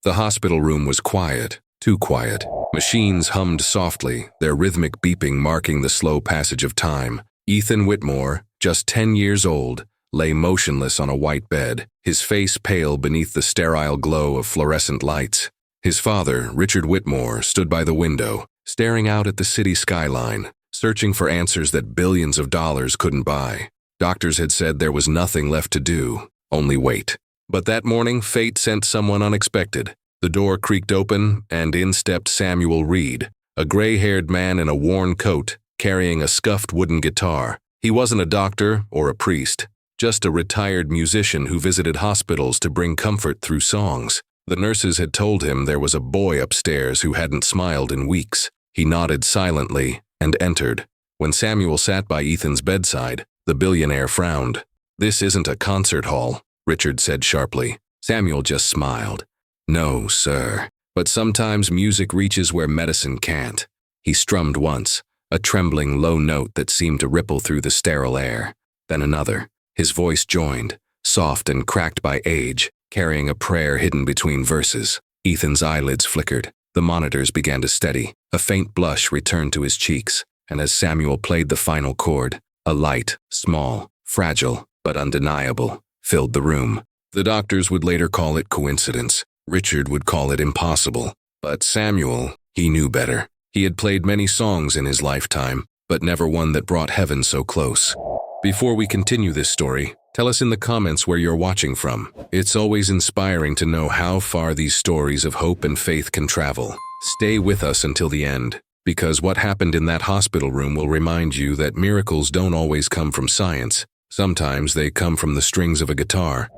The hospital room was quiet, too quiet. Machines hummed softly, their rhythmic beeping marking the slow passage of time. Ethan Whitmore, just 10 years old, lay motionless on a white bed, his face pale beneath the sterile glow of fluorescent lights. His father, Richard Whitmore, stood by the window, staring out at the city skyline, searching for answers that billions of dollars couldn't buy. Doctors had said there was nothing left to do, only wait. But that morning, fate sent someone unexpected. The door creaked open, and in stepped Samuel Reed, a gray-haired man in a worn coat, carrying a scuffed wooden guitar. He wasn't a doctor or a priest, just a retired musician who visited hospitals to bring comfort through songs. The nurses had told him there was a boy upstairs who hadn't smiled in weeks. He nodded silently and entered. When Samuel sat by Ethan's bedside, the billionaire frowned. "This isn't a concert hall," Richard said sharply. Samuel just smiled. "No, sir. But sometimes music reaches where medicine can't." He strummed once, a trembling low note that seemed to ripple through the sterile air. Then another. His voice joined, soft and cracked by age, carrying a prayer hidden between verses. Ethan's eyelids flickered. The monitors began to steady. A faint blush returned to his cheeks, and as Samuel played the final chord, a light, small, fragile, but undeniable, filled the room. The doctors would later call it coincidence. Richard would call it impossible. But Samuel, he knew better. He had played many songs in his lifetime, but never one that brought heaven so close. Before we continue this story, tell us in the comments where you're watching from. It's always inspiring to know how far these stories of hope and faith can travel. Stay with us until the end, because what happened in that hospital room will remind you that miracles don't always come from science. Sometimes they come from the strings of a guitar.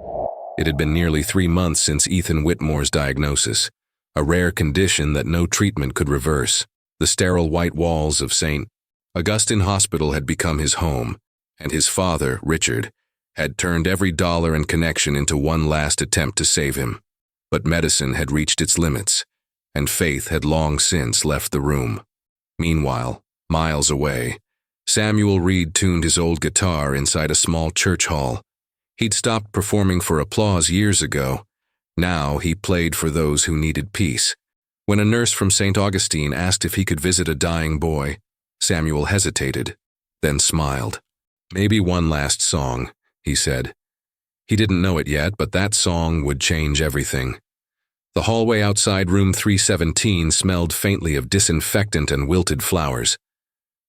It had been nearly 3 months since Ethan Whitmore's diagnosis, a rare condition that no treatment could reverse. The sterile white walls of St. Augustine Hospital had become his home, and his father, Richard, had turned every dollar and connection into one last attempt to save him. But medicine had reached its limits, and faith had long since left the room. Meanwhile, miles away, Samuel Reed tuned his old guitar inside a small church hall. He'd stopped performing for applause years ago. Now he played for those who needed peace. When a nurse from St. Augustine asked if he could visit a dying boy, Samuel hesitated, then smiled. "Maybe one last song," he said. He didn't know it yet, but that song would change everything. The hallway outside room 317 smelled faintly of disinfectant and wilted flowers.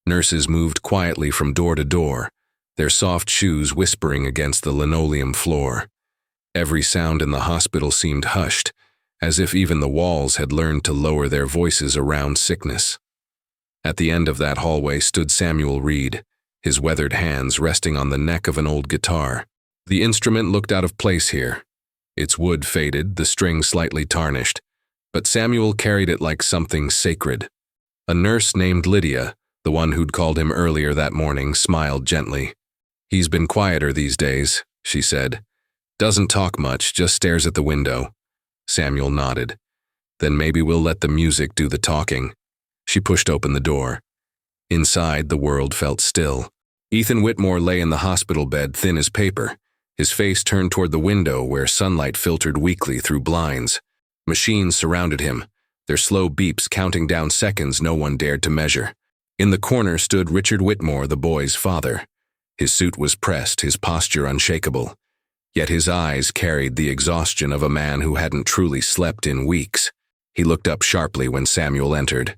Nurses moved quietly from door to door, their soft shoes whispering against the linoleum floor. Every sound in the hospital seemed hushed, as if even the walls had learned to lower their voices around sickness. At the end of that hallway stood Samuel Reed, his weathered hands resting on the neck of an old guitar. The instrument looked out of place here. Its wood faded, the string slightly tarnished, but Samuel carried it like something sacred. A nurse named Lydia, the one who'd called him earlier that morning, smiled gently. "He's been quieter these days," she said. "Doesn't talk much, just stares at the window." Samuel nodded. "Then maybe we'll let the music do the talking." She pushed open the door. Inside, the world felt still. Ethan Whitmore lay in the hospital bed, thin as paper, his face turned toward the window where sunlight filtered weakly through blinds. Machines surrounded him, their slow beeps counting down seconds no one dared to measure. In the corner stood Richard Whitmore, the boy's father. His suit was pressed, his posture unshakable. Yet his eyes carried the exhaustion of a man who hadn't truly slept in weeks. He looked up sharply when Samuel entered.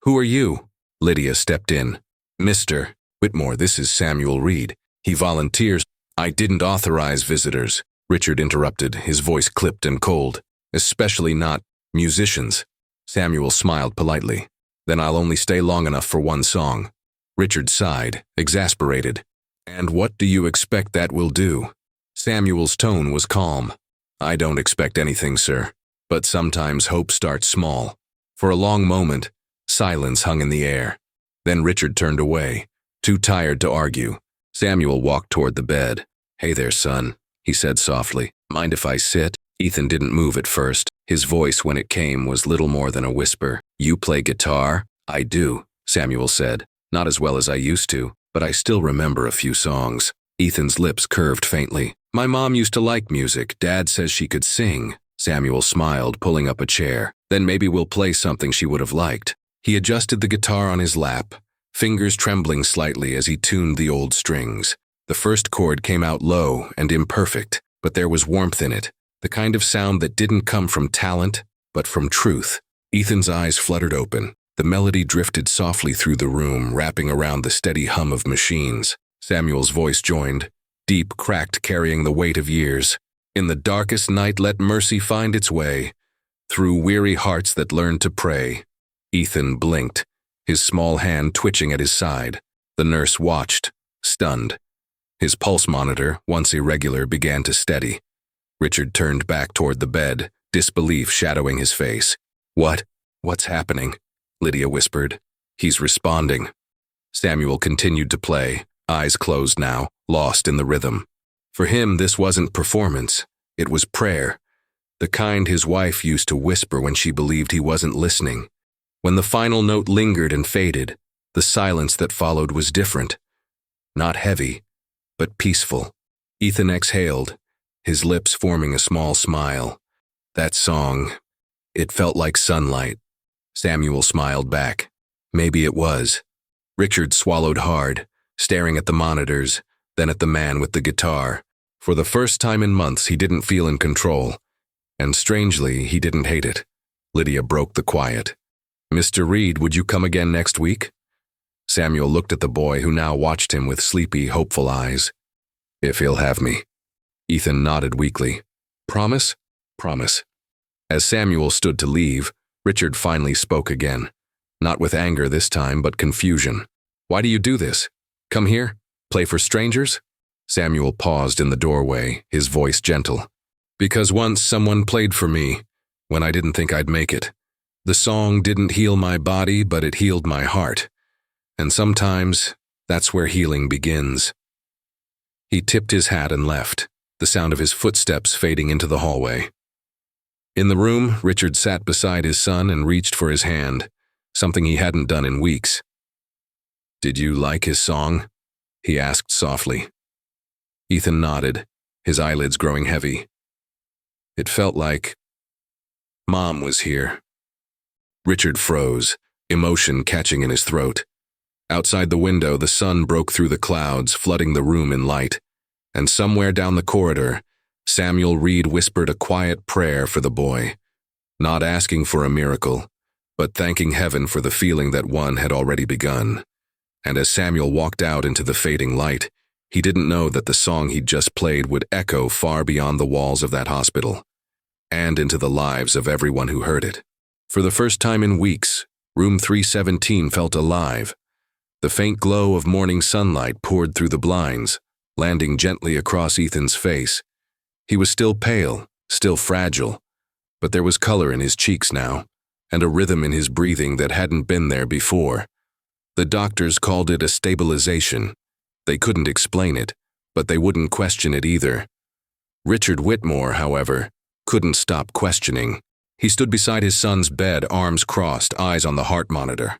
"Who are you?" Lydia stepped in. "Mr. Whitmore, this is Samuel Reed. He volunteers." "I didn't authorize visitors," Richard interrupted, his voice clipped and cold. "Especially not musicians." Samuel smiled politely. "Then I'll only stay long enough for one song." Richard sighed, exasperated. "And what do you expect that will do?" Samuel's tone was calm. "I don't expect anything, sir. But sometimes hope starts small." For a long moment, silence hung in the air. Then Richard turned away, too tired to argue. Samuel walked toward the bed. "Hey there, son," he said softly. "Mind if I sit?" Ethan didn't move at first. His voice, when it came, was little more than a whisper. "You play guitar?" "I do," Samuel said. "Not as well as I used to, but I still remember a few songs." Ethan's lips curved faintly. "My mom used to like music. Dad says she could sing," Samuel smiled, pulling up a chair. Then maybe we'll play something she would have liked. He adjusted the guitar on his lap, fingers trembling slightly as he tuned the old strings. The first chord came out low and imperfect, but there was warmth in it, the kind of sound that didn't come from talent, but from truth. Ethan's eyes fluttered open. The melody drifted softly through the room, wrapping around the steady hum of machines. Samuel's voice joined, deep, cracked, carrying the weight of years. In the darkest night let mercy find its way, through weary hearts that learn to pray. Ethan blinked, his small hand twitching at his side. The nurse watched, stunned. His pulse monitor, once irregular, began to steady. Richard turned back toward the bed, disbelief shadowing his face. What's happening? Lydia whispered. He's responding. Samuel continued to play, eyes closed now, lost in the rhythm. For him, this wasn't performance. It was prayer, the kind his wife used to whisper when she believed he wasn't listening. When the final note lingered and faded, the silence that followed was different. Not heavy, but peaceful. Ethan exhaled, his lips forming a small smile. That song, it felt like sunlight. Samuel smiled back. Maybe it was. Richard swallowed hard, staring at the monitors, then at the man with the guitar. For the first time in months, he didn't feel in control. And strangely, he didn't hate it. Lydia broke the quiet. Mr. Reed, would you come again next week? Samuel looked at the boy, who now watched him with sleepy, hopeful eyes. If he'll have me. Ethan nodded weakly. Promise? Promise. As Samuel stood to leave, Richard finally spoke again. Not with anger this time, but confusion. Why do you do this? Come here? Play for strangers? Samuel paused in the doorway, his voice gentle. Because once someone played for me, when I didn't think I'd make it. The song didn't heal my body, but it healed my heart. And sometimes, that's where healing begins. He tipped his hat and left, the sound of his footsteps fading into the hallway. In the room, Richard sat beside his son and reached for his hand, something he hadn't done in weeks. Did you like his song? He asked softly. Ethan nodded, his eyelids growing heavy. It felt like Mom was here. Richard froze, emotion catching in his throat. Outside the window, the sun broke through the clouds, flooding the room in light. And somewhere down the corridor, Samuel Reed whispered a quiet prayer for the boy, not asking for a miracle, but thanking heaven for the feeling that one had already begun. And as Samuel walked out into the fading light, he didn't know that the song he'd just played would echo far beyond the walls of that hospital, and into the lives of everyone who heard it. For the first time in weeks, room 317 felt alive. The faint glow of morning sunlight poured through the blinds, landing gently across Ethan's face. He was still pale, still fragile, but there was color in his cheeks now, and a rhythm in his breathing that hadn't been there before. The doctors called it a stabilization. They couldn't explain it, but they wouldn't question it either. Richard Whitmore, however, couldn't stop questioning. He stood beside his son's bed, arms crossed, eyes on the heart monitor.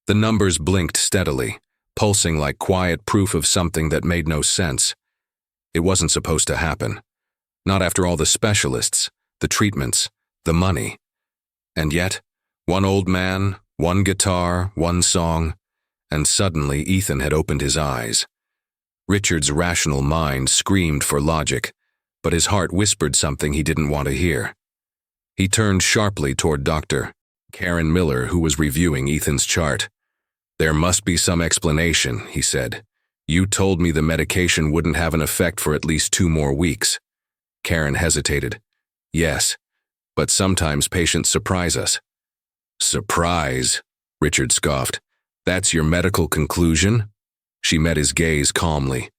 The numbers blinked steadily, pulsing like quiet proof of something that made no sense. It wasn't supposed to happen. Not after all the specialists, the treatments, the money. And yet, one old man, one guitar, one song, and suddenly Ethan had opened his eyes. Richard's rational mind screamed for logic, but his heart whispered something he didn't want to hear. He turned sharply toward Dr. Karen Miller, who was reviewing Ethan's chart. There must be some explanation, he said. You told me the medication wouldn't have an effect for at least 2 more weeks. Karen hesitated. Yes, but sometimes patients surprise us. Surprise, Richard scoffed. That's your medical conclusion? She met his gaze calmly.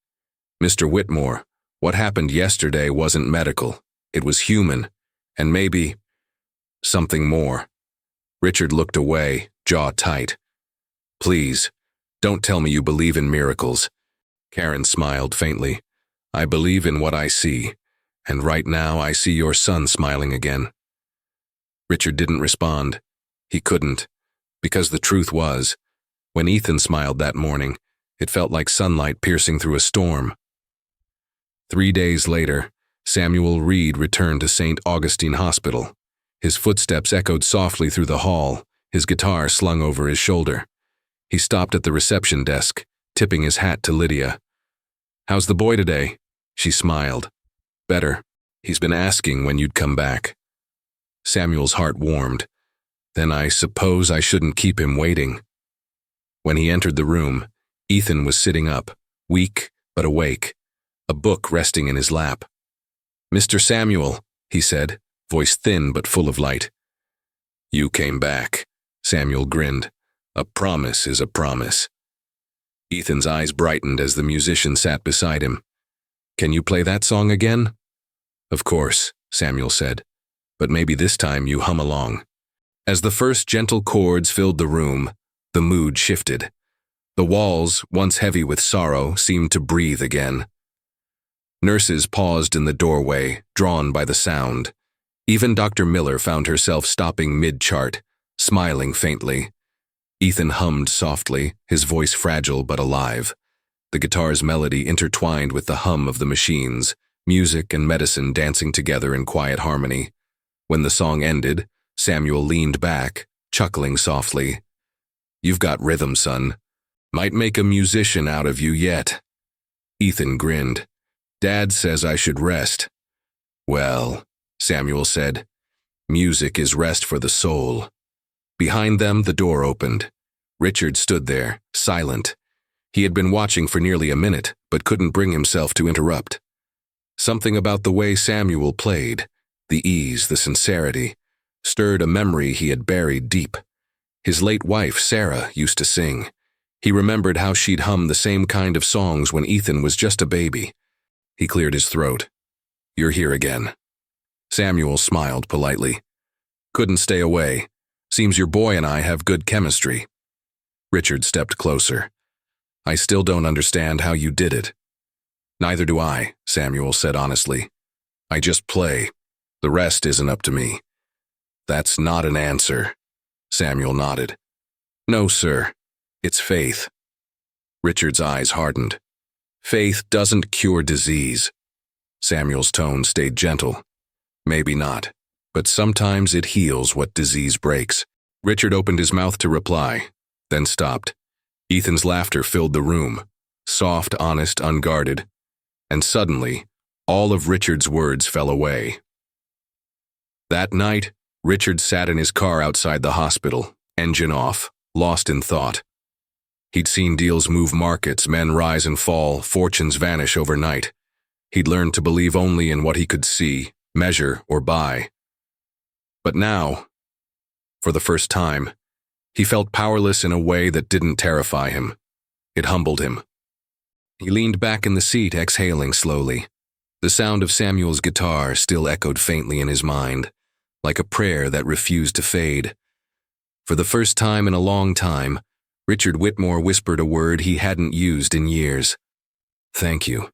Mr. Whitmore, what happened yesterday wasn't medical. It was human, and maybe something more. Richard looked away, jaw tight. Please, don't tell me you believe in miracles. Karen smiled faintly. I believe in what I see, and right now I see your son smiling again. Richard didn't respond. He couldn't, because the truth was, when Ethan smiled that morning, it felt like sunlight piercing through a storm. 3 days later, Samuel Reed returned to St. Augustine Hospital. His footsteps echoed softly through the hall, his guitar slung over his shoulder. He stopped at the reception desk, tipping his hat to Lydia. "How's the boy today?" She smiled. "Better. He's been asking when you'd come back." Samuel's heart warmed. Then I suppose I shouldn't keep him waiting. When he entered the room, Ethan was sitting up, weak but awake, a book resting in his lap. "Mr. Samuel," he said, voice thin but full of light. "You came back," Samuel grinned. "A promise is a promise." Ethan's eyes brightened as the musician sat beside him. "Can you play that song again?" "Of course," Samuel said, "but maybe this time you hum along." As the first gentle chords filled the room, the mood shifted. The walls, once heavy with sorrow, seemed to breathe again. Nurses paused in the doorway, drawn by the sound. Even Dr. Miller found herself stopping mid-chart, smiling faintly. Ethan hummed softly, his voice fragile but alive. The guitar's melody intertwined with the hum of the machines, music and medicine dancing together in quiet harmony. When the song ended, Samuel leaned back, chuckling softly. "You've got rhythm, son. Might make a musician out of you yet." Ethan grinned. "Dad says I should rest." "Well," Samuel said, "music is rest for the soul." Behind them, the door opened. Richard stood there, silent. He had been watching for nearly a minute, but couldn't bring himself to interrupt. Something about the way Samuel played, the ease, the sincerity, stirred a memory he had buried deep. His late wife, Sarah, used to sing. He remembered how she'd hum the same kind of songs when Ethan was just a baby. He cleared his throat. "You're here again." Samuel smiled politely. "Couldn't stay away. Seems your boy and I have good chemistry." Richard stepped closer. "I still don't understand how you did it." "Neither do I," Samuel said honestly. "I just play. The rest isn't up to me." "That's not an answer." Samuel nodded. "No, sir. It's faith." Richard's eyes hardened. "Faith doesn't cure disease." Samuel's tone stayed gentle. "Maybe not, but sometimes it heals what disease breaks." Richard opened his mouth to reply, then stopped. Ethan's laughter filled the room, soft, honest, unguarded, and suddenly, all of Richard's words fell away. That night, Richard sat in his car outside the hospital, engine off, lost in thought. He'd seen deals move markets, men rise and fall, fortunes vanish overnight. He'd learned to believe only in what he could see, measure, or buy. But now, for the first time, he felt powerless in a way that didn't terrify him. It humbled him. He leaned back in the seat, exhaling slowly. The sound of Samuel's guitar still echoed faintly in his mind, like a prayer that refused to fade. For the first time in a long time, Richard Whitmore whispered a word he hadn't used in years. "Thank you."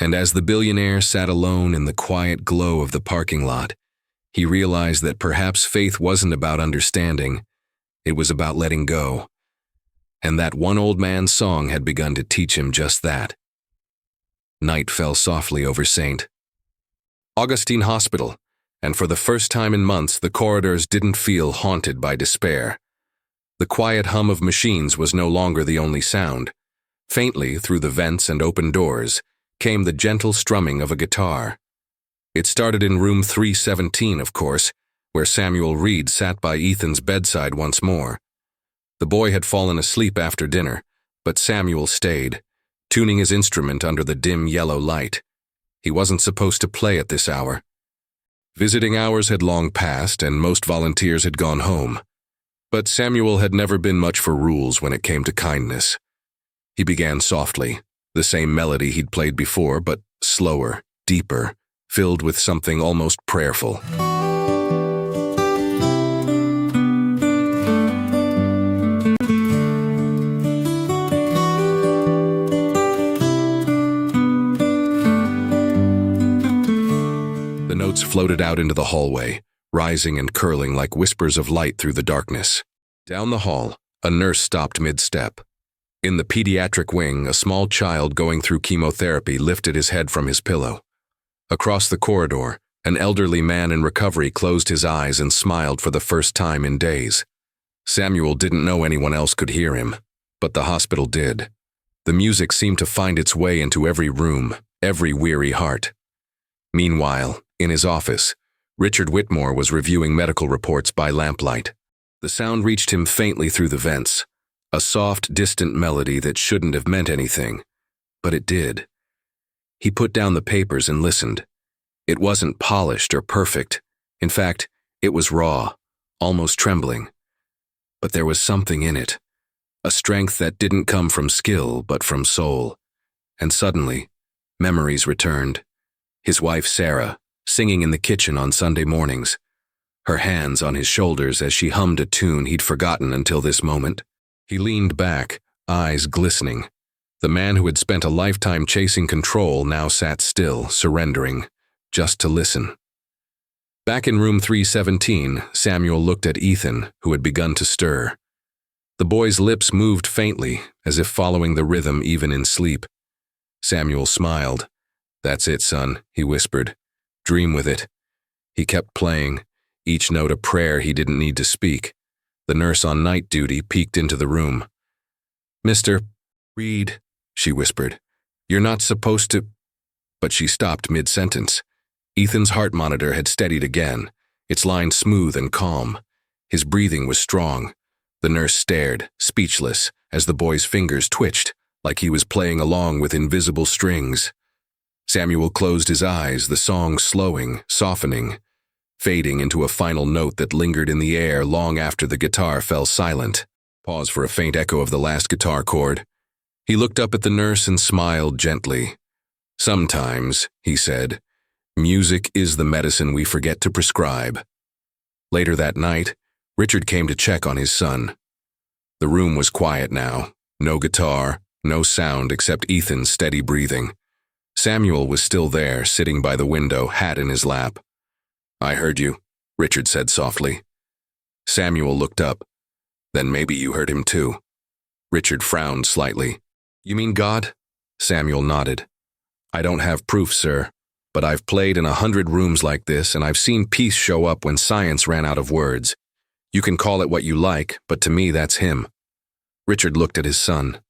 And as the billionaire sat alone in the quiet glow of the parking lot, he realized that perhaps faith wasn't about understanding, it was about letting go. And that one old man's song had begun to teach him just that. Night fell softly over St. Augustine Hospital, and for the first time in months the corridors didn't feel haunted by despair. The quiet hum of machines was no longer the only sound. Faintly, through the vents and open doors, came the gentle strumming of a guitar. It started in room 317, of course, where Samuel Reed sat by Ethan's bedside once more. The boy had fallen asleep after dinner, but Samuel stayed, tuning his instrument under the dim yellow light. He wasn't supposed to play at this hour. Visiting hours had long passed, and most volunteers had gone home. But Samuel had never been much for rules when it came to kindness. He began softly, the same melody he'd played before, but slower, deeper, filled with something almost prayerful. The notes floated out into the hallway, rising and curling like whispers of light through the darkness. Down the hall, a nurse stopped mid-step. In the pediatric wing, a small child going through chemotherapy lifted his head from his pillow. Across the corridor, an elderly man in recovery closed his eyes and smiled for the first time in days. Samuel didn't know anyone else could hear him, but the hospital did. The music seemed to find its way into every room, every weary heart. Meanwhile, in his office, Richard Whitmore was reviewing medical reports by lamplight. The sound reached him faintly through the vents, a soft, distant melody that shouldn't have meant anything, but it did. He put down the papers and listened. It wasn't polished or perfect. In fact, it was raw, almost trembling. But there was something in it, a strength that didn't come from skill but from soul. And suddenly, memories returned. His wife Sarah, singing in the kitchen on Sunday mornings, her hands on his shoulders as she hummed a tune he'd forgotten until this moment. He leaned back, eyes glistening. The man who had spent a lifetime chasing control now sat still, surrendering, just to listen. Back in room 317, Samuel looked at Ethan, who had begun to stir. The boy's lips moved faintly, as if following the rhythm even in sleep. Samuel smiled. "That's it, son," he whispered. "Dream with it." He kept playing, each note a prayer he didn't need to speak. The nurse on night duty peeked into the room. "Mr. Reed," she whispered, "you're not supposed to—" But she stopped mid-sentence. Ethan's heart monitor had steadied again, its line smooth and calm. His breathing was strong. The nurse stared, speechless, as the boy's fingers twitched, like he was playing along with invisible strings. Samuel closed his eyes, the song slowing, softening, fading into a final note that lingered in the air long after the guitar fell silent. Pause for a faint echo of the last guitar chord. He looked up at the nurse and smiled gently. "Sometimes," he said, "music is the medicine we forget to prescribe." Later that night, Richard came to check on his son. The room was quiet now, no guitar, no sound except Ethan's steady breathing. Samuel was still there, sitting by the window, hat in his lap. "I heard you," Richard said softly. Samuel looked up. "Then maybe you heard him too." Richard frowned slightly. "You mean God?" Samuel nodded. "I don't have proof, sir, but I've played in 100 rooms like this, and I've seen peace show up when science ran out of words. You can call it what you like, but to me that's him." Richard looked at his son.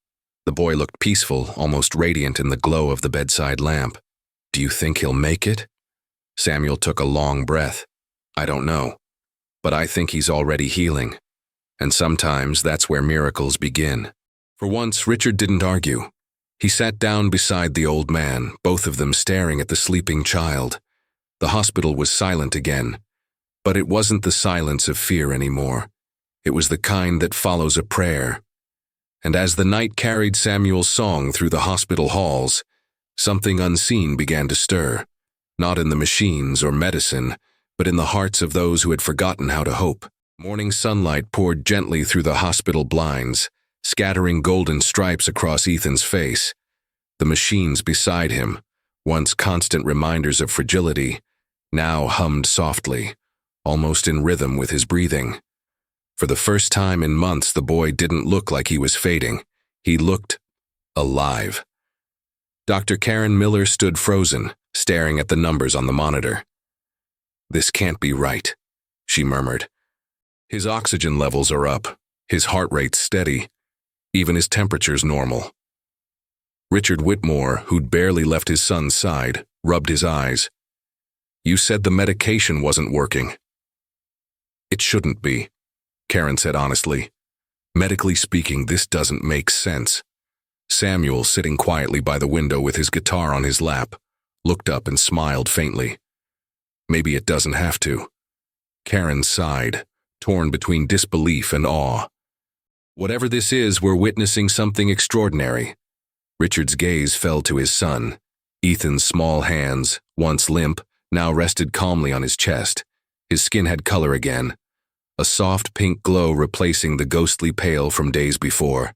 The boy looked peaceful, almost radiant in the glow of the bedside lamp. "Do you think he'll make it?" Samuel took a long breath. "I don't know, but I think he's already healing. And sometimes that's where miracles begin." For once, Richard didn't argue. He sat down beside the old man, both of them staring at the sleeping child. The hospital was silent again. But it wasn't the silence of fear anymore. It was the kind that follows a prayer. And as the night carried Samuel's song through the hospital halls, something unseen began to stir, not in the machines or medicine, but in the hearts of those who had forgotten how to hope. Morning sunlight poured gently through the hospital blinds, scattering golden stripes across Ethan's face. The machines beside him, once constant reminders of fragility, now hummed softly, almost in rhythm with his breathing. For the first time in months, the boy didn't look like he was fading. He looked alive. Dr. Karen Miller stood frozen, staring at the numbers on the monitor. "This can't be right," she murmured. "His oxygen levels are up, his heart rate steady, even his temperature's normal." Richard Whitmore, who'd barely left his son's side, rubbed his eyes. "You said the medication wasn't working." "It shouldn't be," Karen said honestly. "Medically speaking, this doesn't make sense." Samuel, sitting quietly by the window with his guitar on his lap, looked up and smiled faintly. "Maybe it doesn't have to." Karen sighed, torn between disbelief and awe. "Whatever this is, we're witnessing something extraordinary." Richard's gaze fell to his son. Ethan's small hands, once limp, now rested calmly on his chest. His skin had color again, a soft pink glow replacing the ghostly pale from days before.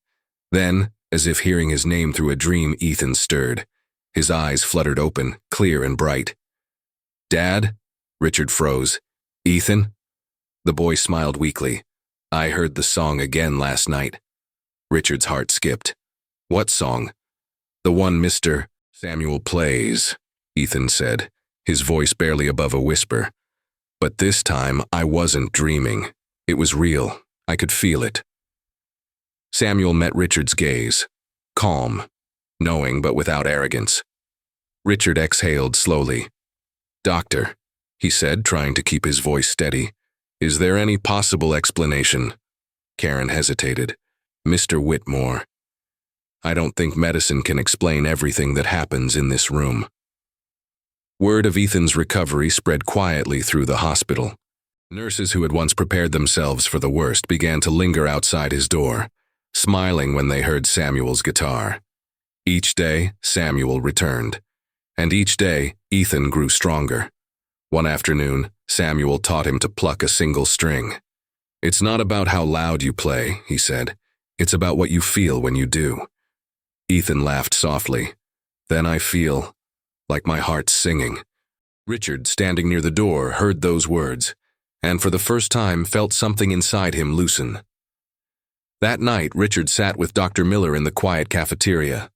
Then, as if hearing his name through a dream, Ethan stirred. His eyes fluttered open, clear and bright. "Dad?" Richard froze. "Ethan?" The boy smiled weakly. "I heard the song again last night." Richard's heart skipped. "What song?" "The one Mr. Samuel plays," Ethan said. his voice barely above a whisper. But this time, I wasn't dreaming. It was real. I could feel it. Samuel met Richard's gaze. Calm, knowing but without arrogance. Richard exhaled slowly. "Doctor," he said, trying to keep his voice steady, "is there any possible explanation?" Karen hesitated. "Mr. Whitmore, I don't think medicine can explain everything that happens in this room." Word of Ethan's recovery spread quietly through the hospital. Nurses who had once prepared themselves for the worst began to linger outside his door, smiling when they heard Samuel's guitar. Each day, Samuel returned. And each day, Ethan grew stronger. One afternoon, Samuel taught him to pluck a single string. "It's not about how loud you play," he said. "It's about what you feel when you do." Ethan laughed softly. "Then I feel like my heart's singing." Richard, standing near the door, heard those words, and for the first time felt something inside him loosen. That night, Richard sat with Dr. Miller in the quiet cafeteria.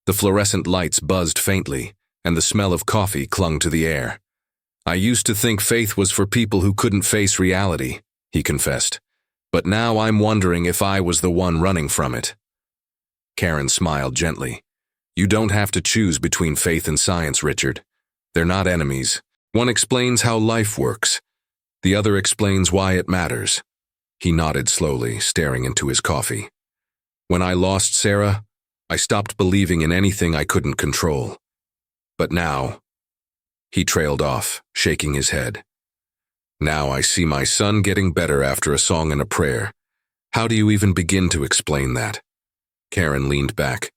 The fluorescent lights buzzed faintly, and the smell of coffee clung to the air. "I used to think faith was for people who couldn't face reality," he confessed. "But now I'm wondering if I was the one running from it." Karen smiled gently. "You don't have to choose between faith and science, Richard. They're not enemies. One explains how life works. The other explains why it matters." He nodded slowly, staring into his coffee. "When I lost Sarah, I stopped believing in anything I couldn't control. But now," he trailed off, shaking his head. "Now I see my son getting better after a song and a prayer. How do you even begin to explain that?" Karen leaned back.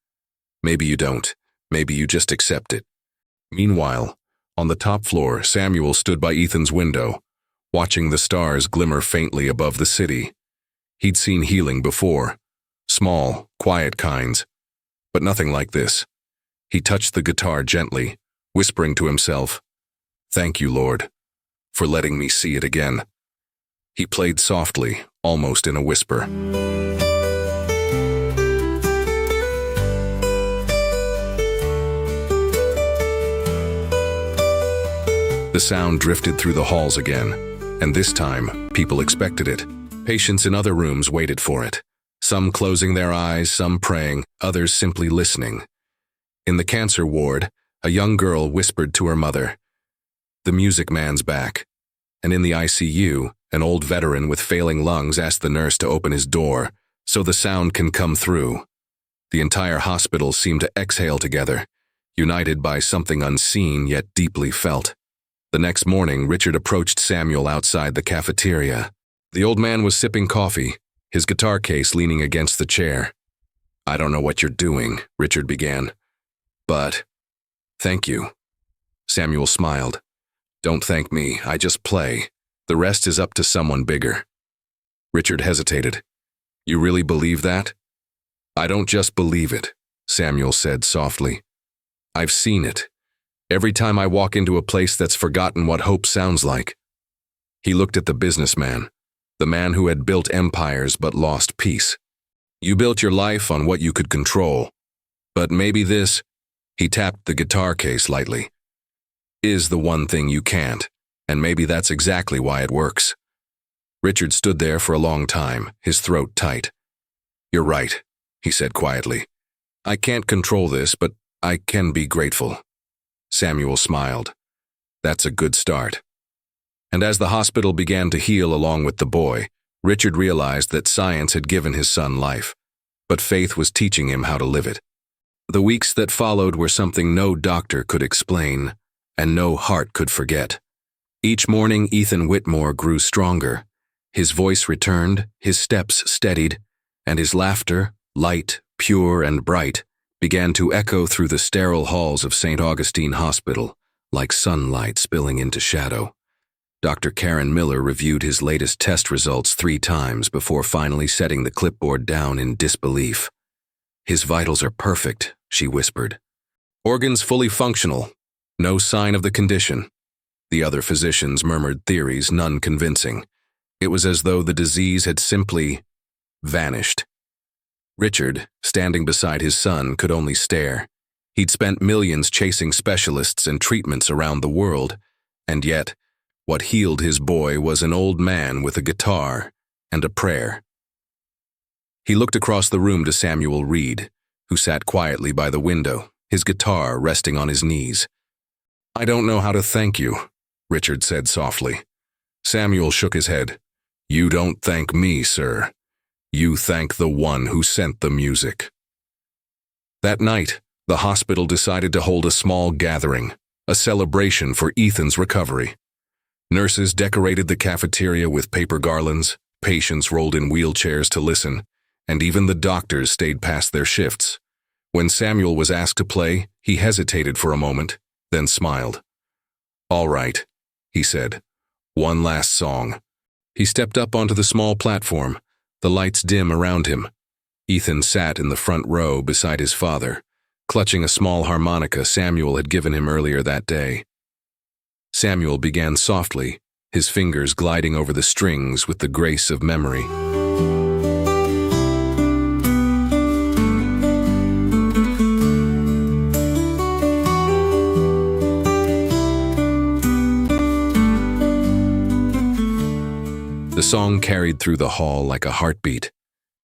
"Maybe you don't. Maybe you just accept it." Meanwhile, on the top floor, Samuel stood by Ethan's window, watching the stars glimmer faintly above the city. He'd seen healing before, small, quiet kinds, but nothing like this. He touched the guitar gently, whispering to himself, "Thank you, Lord, for letting me see it again." He played softly, almost in a whisper. The sound drifted through the halls again, and this time, people expected it. Patients in other rooms waited for it, some closing their eyes, some praying, others simply listening. In the cancer ward, a young girl whispered to her mother, "The music man's back." And in the ICU, an old veteran with failing lungs asked the nurse to open his door so the sound can come through. The entire hospital seemed to exhale together, united by something unseen yet deeply felt. The next morning, Richard approached Samuel outside the cafeteria. The old man was sipping coffee, his guitar case leaning against the chair. "I don't know what you're doing," Richard began. "But, thank you." Samuel smiled. "Don't thank me, I just play. The rest is up to someone bigger." Richard hesitated. "You really believe that?" "I don't just believe it," Samuel said softly. "I've seen it. Every time I walk into a place that's forgotten what hope sounds like." He looked at the businessman, the man who had built empires but lost peace. "You built your life on what you could control. But maybe this," he tapped the guitar case lightly, "is the one thing you can't, and maybe that's exactly why it works." Richard stood there for a long time, his throat tight. "You're right," he said quietly. "I can't control this, but I can be grateful." Samuel smiled. "That's a good start." And as the hospital began to heal along with the boy, Richard realized that science had given his son life, but faith was teaching him how to live it. The weeks that followed were something no doctor could explain, and no heart could forget. Each morning, Ethan Whitmore grew stronger. His voice returned, his steps steadied, and his laughter, light, pure, and bright, began to echo through the sterile halls of St. Augustine Hospital, like sunlight spilling into shadow. Dr. Karen Miller reviewed his latest test results 3 times before finally setting the clipboard down in disbelief. "His vitals are perfect," she whispered. "Organs fully functional. No sign of the condition." The other physicians murmured theories, none convincing. It was as though the disease had simply vanished. Richard, standing beside his son, could only stare. He'd spent millions chasing specialists and treatments around the world, and yet, what healed his boy was an old man with a guitar and a prayer. He looked across the room to Samuel Reed, who sat quietly by the window, his guitar resting on his knees. "I don't know how to thank you," Richard said softly. Samuel shook his head. "You don't thank me, sir. You thank the one who sent the music." That night, the hospital decided to hold a small gathering, a celebration for Ethan's recovery. Nurses decorated the cafeteria with paper garlands, patients rolled in wheelchairs to listen, and even the doctors stayed past their shifts. When Samuel was asked to play, he hesitated for a moment, then smiled. "All right," he said. "One last song." He stepped up onto the small platform, the lights dim around him. Ethan sat in the front row beside his father, clutching a small harmonica Samuel had given him earlier that day. Samuel began softly, his fingers gliding over the strings with the grace of memory. The song carried through the hall like a heartbeat,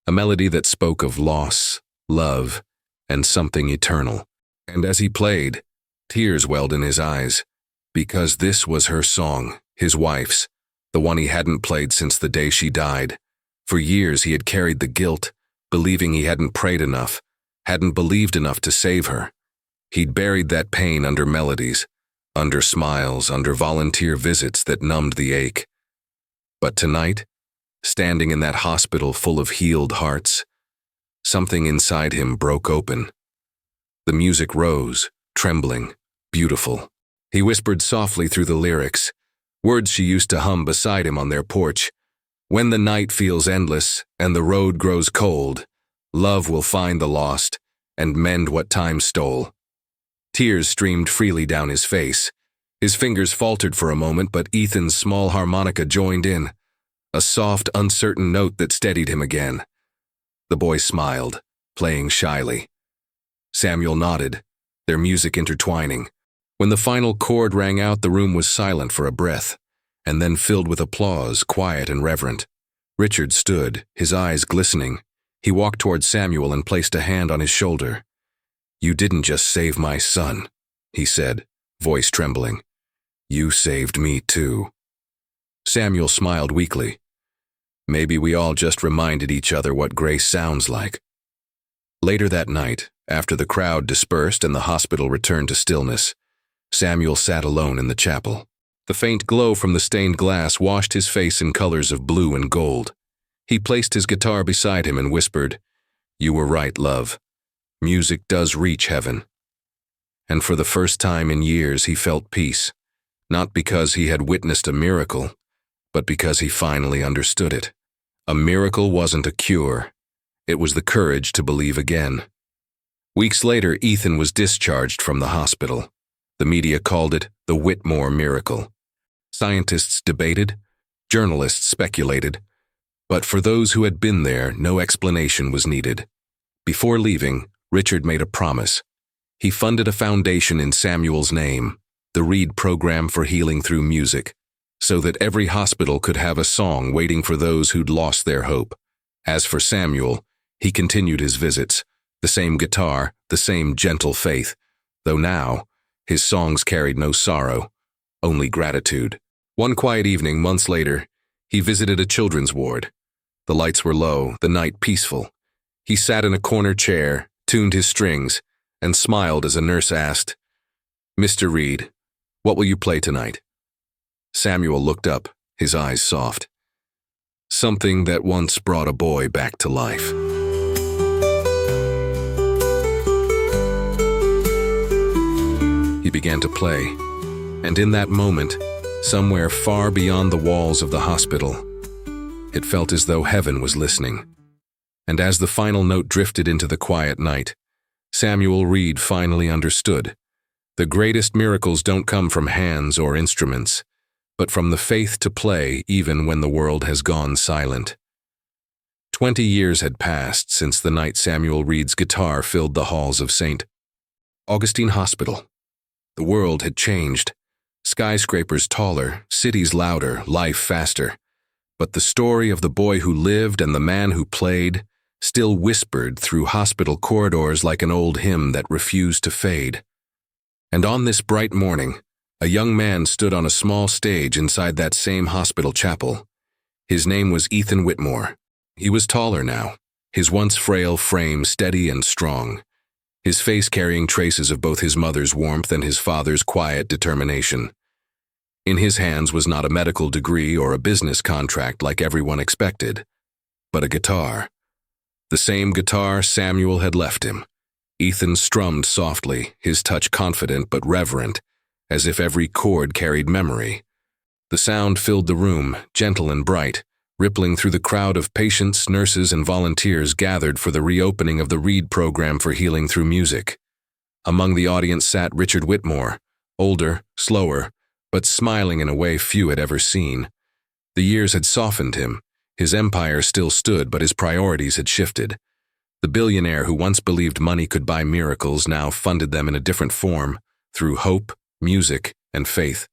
a melody that spoke of loss, love, and something eternal. And as he played, tears welled in his eyes, because this was her song, his wife's, the one he hadn't played since the day she died. For years he had carried the guilt, believing he hadn't prayed enough, hadn't believed enough to save her. He'd buried that pain under melodies, under smiles, under volunteer visits that numbed the ache. But tonight, standing in that hospital full of healed hearts, something inside him broke open. The music rose, trembling, beautiful. He whispered softly through the lyrics, words she used to hum beside him on their porch. "When the night feels endless and the road grows cold, love will find the lost and mend what time stole." Tears streamed freely down his face. His fingers faltered for a moment, but Ethan's small harmonica joined in, a soft, uncertain note that steadied him again. The boy smiled, playing shyly. Samuel nodded, their music intertwining. When the final chord rang out, the room was silent for a breath, and then filled with applause, quiet and reverent. Richard stood, his eyes glistening. He walked toward Samuel and placed a hand on his shoulder. "You didn't just save my son," he said, voice trembling. "You saved me too." Samuel smiled weakly. Maybe we all just reminded each other what grace sounds like. Later that night, after the crowd dispersed and the hospital returned to stillness, Samuel sat alone in the chapel. The faint glow from the stained glass washed his face in colors of blue and gold. He placed his guitar beside him and whispered, "You were right, love. Music does reach heaven." And for the first time in years he felt peace. Not because he had witnessed a miracle, but because he finally understood it. A miracle wasn't a cure. It was the courage to believe again. Weeks later, Ethan was discharged from the hospital. The media called it the Whitmore miracle. Scientists debated, journalists speculated, but for those who had been there, no explanation was needed. Before leaving, Richard made a promise. He funded a foundation in Samuel's name, the Reed Program for Healing Through Music, so that every hospital could have a song waiting for those who'd lost their hope. As for Samuel, he continued his visits, the same guitar, the same gentle faith, though now, his songs carried no sorrow, only gratitude. One quiet evening, months later, he visited a children's ward. The lights were low, the night peaceful. He sat in a corner chair, tuned his strings, and smiled as a nurse asked, "Mr. Reed, what will you play tonight?" Samuel looked up, his eyes soft. "Something that once brought a boy back to life." He began to play, and in that moment, somewhere far beyond the walls of the hospital, it felt as though heaven was listening. And as the final note drifted into the quiet night, Samuel Reed finally understood. The greatest miracles don't come from hands or instruments, but from the faith to play even when the world has gone silent. 20 years had passed since the night Samuel Reed's guitar filled the halls of St. Augustine Hospital. The world had changed. Skyscrapers taller, cities louder, life faster. But the story of the boy who lived and the man who played still whispered through hospital corridors like an old hymn that refused to fade. And on this bright morning, a young man stood on a small stage inside that same hospital chapel. His name was Ethan Whitmore. He was taller now, his once frail frame steady and strong, his face carrying traces of both his mother's warmth and his father's quiet determination. In his hands was not a medical degree or a business contract like everyone expected, but a guitar. The same guitar Samuel had left him. Ethan strummed softly, his touch confident but reverent, as if every chord carried memory. The sound filled the room, gentle and bright, rippling through the crowd of patients, nurses, and volunteers gathered for the reopening of the Reed program for healing through music. Among the audience sat Richard Whitmore, older, slower, but smiling in a way few had ever seen. The years had softened him. His empire still stood, but his priorities had shifted. The billionaire who once believed money could buy miracles now funded them in a different form, through hope, music, and faith.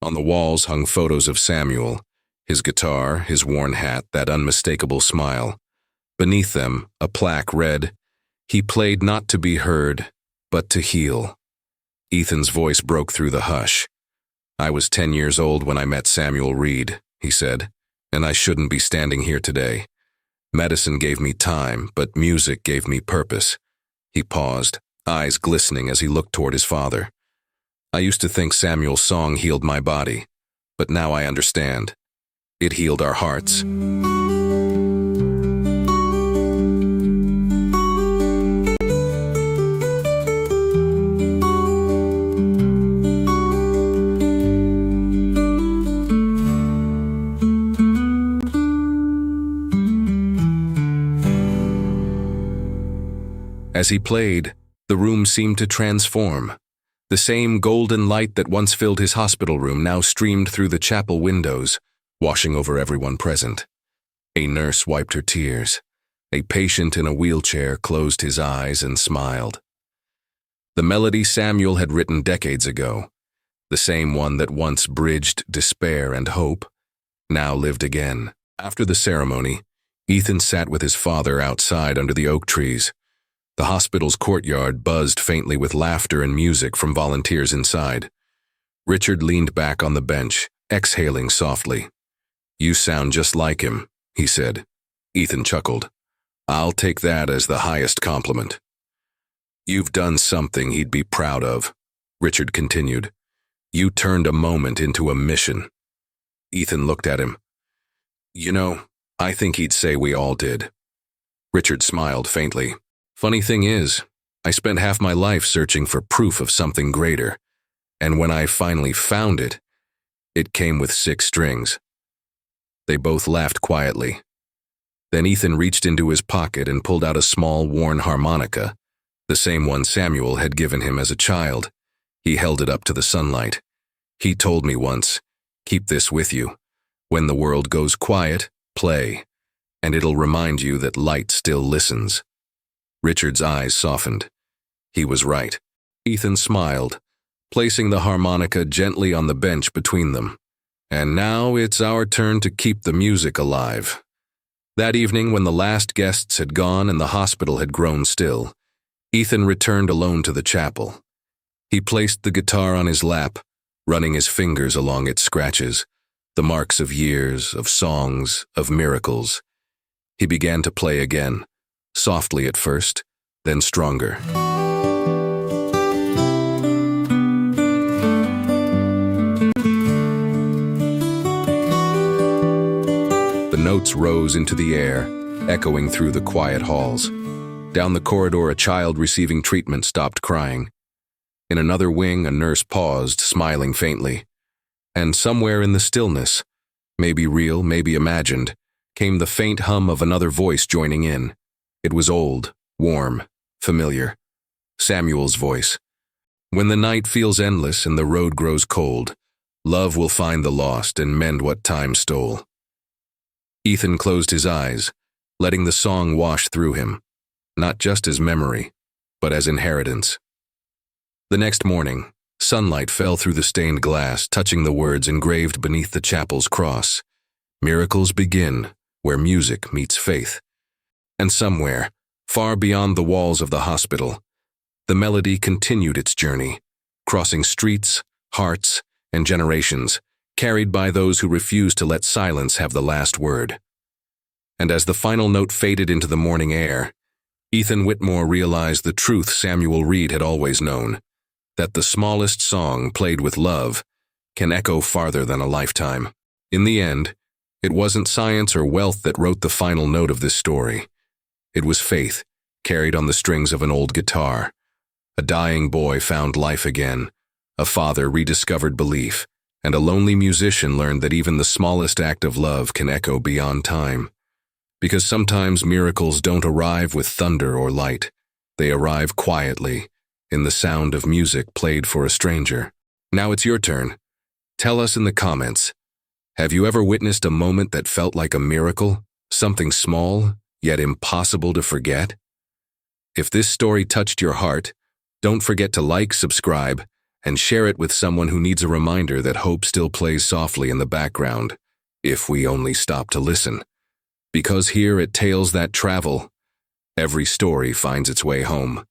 On the walls hung photos of Samuel, his guitar, his worn hat, that unmistakable smile. Beneath them, a plaque read, "He played not to be heard, but to heal." Ethan's voice broke through the hush. "I was 10 years old when I met Samuel Reed," he said, "and I shouldn't be standing here today. Medicine gave me time, but music gave me purpose." He paused, eyes glistening as he looked toward his father. "I used to think Samuel's song healed my body, but now I understand. It healed our hearts." As he played, the room seemed to transform. The same golden light that once filled his hospital room now streamed through the chapel windows, washing over everyone present. A nurse wiped her tears. A patient in a wheelchair closed his eyes and smiled. The melody Samuel had written decades ago, the same one that once bridged despair and hope, now lived again. After the ceremony, Ethan sat with his father outside under the oak trees. The hospital's courtyard buzzed faintly with laughter and music from volunteers inside. Richard leaned back on the bench, exhaling softly. "You sound just like him," he said. Ethan chuckled. "I'll take that as the highest compliment." "You've done something he'd be proud of," Richard continued. "You turned a moment into a mission." Ethan looked at him. "You know, I think he'd say we all did." Richard smiled faintly. "Funny thing is, I spent half my life searching for proof of something greater, and when I finally found it, it came with 6 strings." They both laughed quietly. Then Ethan reached into his pocket and pulled out a small, worn harmonica, the same one Samuel had given him as a child. He held it up to the sunlight. "He told me once, 'Keep this with you. When the world goes quiet, play, and it'll remind you that light still listens.'" Richard's eyes softened. He was right. Ethan smiled, placing the harmonica gently on the bench between them. "And now it's our turn to keep the music alive." That evening, when the last guests had gone and the hospital had grown still, Ethan returned alone to the chapel. He placed the guitar on his lap, running his fingers along its scratches, the marks of years, of songs, of miracles. He began to play again, softly at first, then stronger. The notes rose into the air, echoing through the quiet halls. Down the corridor, a child receiving treatment stopped crying. In another wing, a nurse paused, smiling faintly. And somewhere in the stillness, maybe real, maybe imagined, came the faint hum of another voice joining in. It was old, warm, familiar. Samuel's voice. "When the night feels endless and the road grows cold, love will find the lost and mend what time stole." Ethan closed his eyes, letting the song wash through him, not just as memory, but as inheritance. The next morning, sunlight fell through the stained glass, touching the words engraved beneath the chapel's cross. Miracles begin where music meets faith. And somewhere, far beyond the walls of the hospital, the melody continued its journey, crossing streets, hearts, and generations, carried by those who refused to let silence have the last word. And as the final note faded into the morning air, Ethan Whitmore realized the truth Samuel Reed had always known, that the smallest song played with love can echo farther than a lifetime. In the end, it wasn't science or wealth that wrote the final note of this story. It was faith, carried on the strings of an old guitar. A dying boy found life again, a father rediscovered belief, and a lonely musician learned that even the smallest act of love can echo beyond time. Because sometimes miracles don't arrive with thunder or light. They arrive quietly, in the sound of music played for a stranger. Now it's your turn. Tell us in the comments, have you ever witnessed a moment that felt like a miracle? Something small, yet impossible to forget? If this story touched your heart, don't forget to like, subscribe, and share it with someone who needs a reminder that hope still plays softly in the background, if we only stop to listen. Because here at Tales That Travel, every story finds its way home.